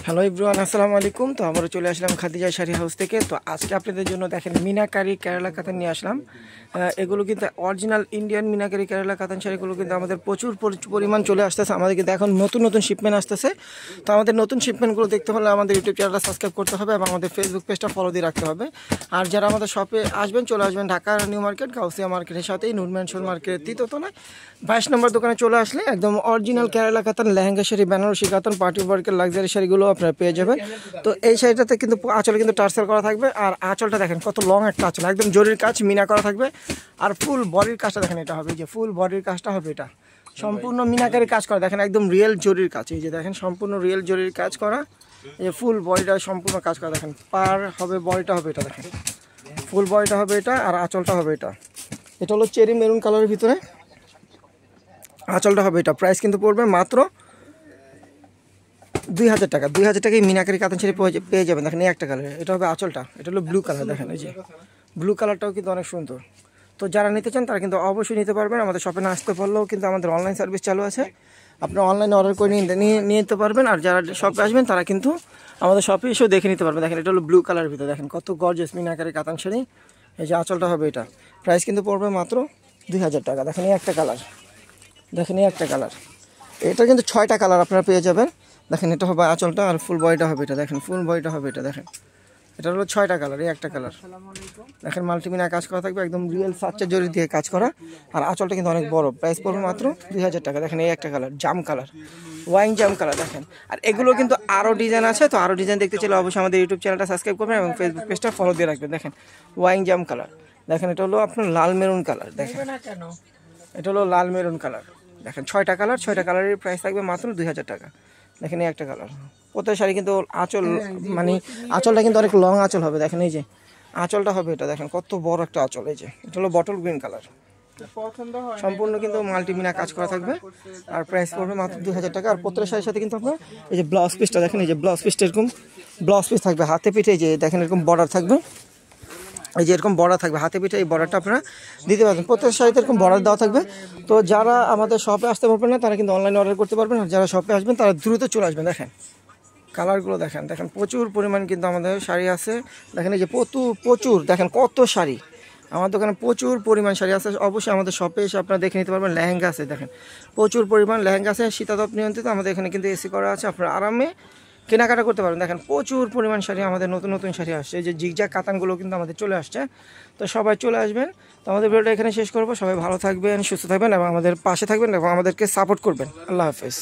Hello everyone, আসসালামু আলাইকুম। তো আমরা চলে আসলাম খাদিজা শাড়ি হাউস থেকে। তো আজকে আপনাদের জন্য দেখেন মিনাকারি কেরালা কাতান নিয়ে আসলাম। এগুলো কিন্তু অরিজিনাল ইন্ডিয়ান মিনাকারি কেরালা কাতান শাড়িগুলো কিন্তু আমাদের প্রচুর পরিমাণ চলে আসতেছে। আমাদের কিন্তু এখন নতুন নতুন শিপমেন্ট আসতেছে। তো আমাদের নতুন শিপমেন্টগুলো দেখতে হলে আমাদের ইউটিউব চ্যানেলটা সাবস্ক্রাইব করতে হবে এবং আমাদের ফেসবুক পেজটা ফলো দিয়ে রাখতে হবে। আর যারা আমাদের শপে আসবেন, চলে আসবেন ঢাকা নিউ মার্কেট গাউসিয়া মার্কেটের সাথেই নূর ম্যানশন মার্কেটের তৃতীয়তলায় 22 নম্বর দোকানে চলে আসলে একদম অরিজিনাল কেরালা কাতান লেহেঙ্গা শাড়ি, বেনারসি কাতান, পার্টি ওয়ার্কের লাক্সারি শাড়িগুলো আপনারা পেয়ে যাবেন। তো এই শাড়িটাতে কিন্তু আঁচলে কিন্তু টার্সেল করা থাকবে। আর আঁচলটা দেখেন কত লং একটা আঁচল, একদম জরির কাজ মিনা করা থাকবে। আর ফুল বডির কাজটা দেখেন, এটা হবে যে ফুল বডির কাজটা হবে, এটা সম্পূর্ণ মিনাকারি কাজ করা। দেখেন একদম রিয়েল জরির কাজ, এই যে দেখেন সম্পূর্ণ রিয়েল জরির কাজ করা। এই যে ফুল বডিটা সম্পূর্ণ কাজ করা, দেখেন পার হবে বডিটা হবে, এটা দেখেন ফুল বডিটা হবে এটা, আর আঁচলটা হবে এটা। এটা হলো চেরি মেরুন কালারের ভিতরে আঁচলটা হবে এটা। প্রাইস কিন্তু পড়বে মাত্র 2000 টাকা। 2000 টাকায় মিনাকারি কাতান শাড়ি পেয়ে যাবেন। দেখেন এই একটা কালার, এটা হবে আঁচলটা, এটা হলো ব্লু কালার। দেখেন এই যে ব্লু কালারটাও কিন্তু অনেক সুন্দর। তো যারা নিতে চান তারা কিন্তু অবশ্যই নিতে পারবেন। আমাদের শপে না আসতে পারলেও কিন্তু আমাদের অনলাইন সার্ভিস চালু আছে, আপনারা অনলাইনে অর্ডার করে নিয়ে নিতে পারবেন। আর যারা শপে আসবেন তারা কিন্তু আমাদের শপে এসেও দেখে নিতে পারবেন। দেখেন এটা হলো ব্লু কালারের ভিতরে, দেখেন কত গর্জিয়াস মিনাকারি কাতান শাড়ি। এই যে আঁচলটা হবে এটা। প্রাইস কিন্তু পড়বে মাত্র 2000 টাকা। দেখেন এই একটা কালার, দেখেন এই একটা কালার। এটা কিন্তু 6টা কালার আপনারা পেয়ে যাবেন। দেখেন এটা হবে আঁচলটা, আর ফুল বডিটা হবে এটা। দেখেন ফুল বডিটা হবে এটা। দেখেন এটা হলো 6টা কালার, এই একটা কালার। দেখেন মাল্টিমিনা কাজ করা থাকবে, একদম রিয়েল সাচ্চা জরি দিয়ে কাজ করা। আর আঁচলটা কিন্তু অনেক বড়। প্রাইস পড়বে মাত্র 2000 টাকা। দেখেন এই একটা কালার, জাম কালার, ওয়াইন জাম কালার। দেখেন আর এগুলো কিন্তু আরও ডিজাইন আছে। তো আরও ডিজাইন দেখতে চাইলে অবশ্যই আমাদের ইউটিউব চ্যানেলটা সাবস্ক্রাইব করবেন এবং ফেসবুক পেজটা ফলো দিয়ে রাখবেন। দেখেন ওয়াইন জাম কালার। দেখেন এটা হলো আপনার লাল মেরুন কালার। দেখেন এটা হলো লাল মেরুন কালার। দেখেন 6টা কালার, 6টা কালারের প্রাইস থাকবে মাত্র 2000 টাকা। দেখেন এই একটা কালার। প্রত্যেক শাড়ি কিন্তু আঁচল মানে আঁচলটা কিন্তু অনেক লং আঁচল হবে। দেখেন এই যে আঁচলটা হবে এটা, দেখেন কত বড় একটা আঁচল। এই যে এটা হলো বটল গ্রিন কালার, সম্পূর্ণ কিন্তু মাল্টিমিনা কাজ করা থাকবে। আর প্রাইস পড়বে মাত্র 2000 টাকা। আর প্রত্যেক শাড়ির সাথে কিন্তু আপনার এই যে ব্লাউজ পিসটা দেখেন, এই যে ব্লাউজ পিসটা এরকম ব্লাউজ পিস থাকবে হাতে পিঠে। এই যে দেখেন এরকম বর্ডার থাকবে, এই যে এরকম বর্ডার থাকবে হাতে পিঠে। এই বর্ডারটা আপনারা দিতে পারবেন, প্রত্যেক শাড়িতে এরকম বর্ডার দেওয়া থাকবে। তো যারা আমাদের শপে আসতে পারবেন না তারা কিন্তু অনলাইনে অর্ডার করতে পারবেন। আর যারা শপে আসবেন তারা দ্রুত চলে আসবেন। দেখেন কালারগুলো দেখেন, দেখেন প্রচুর পরিমাণ কিন্তু আমাদের শাড়ি আছে। দেখেন এই যে প্রচুর দেখেন কত শাড়ি আমার দোকানে, প্রচুর পরিমাণ শাড়ি আছে। অবশ্যই আমাদের শপে এসে আপনারা দেখে নিতে পারবেন। লেহেঙ্গা আছে, দেখেন প্রচুর পরিমাণ লেহেঙ্গা আছে, শীতাতপ নিয়ন্ত্রিত। আমাদের এখানে কিন্তু এসি করা আছে, আপনারা আরামে কেনাকাটা করতে পারবেন। দেখেন প্রচুর পরিমাণ শাড়ি, আমাদের নতুন নতুন শাড়ি আসছে। এই যে জিগজ্যাগ কাতানগুলো কিন্তু আমাদের চলে আসছে। তো সবাই চলে আসবেন। তো আমাদের ভিডিওটা এখানে শেষ করবো। সবাই ভালো থাকবেন, সুস্থ থাকবেন এবং আমাদের পাশে থাকবেন এবং আমাদেরকে সাপোর্ট করবেন। আল্লাহ হাফেজ।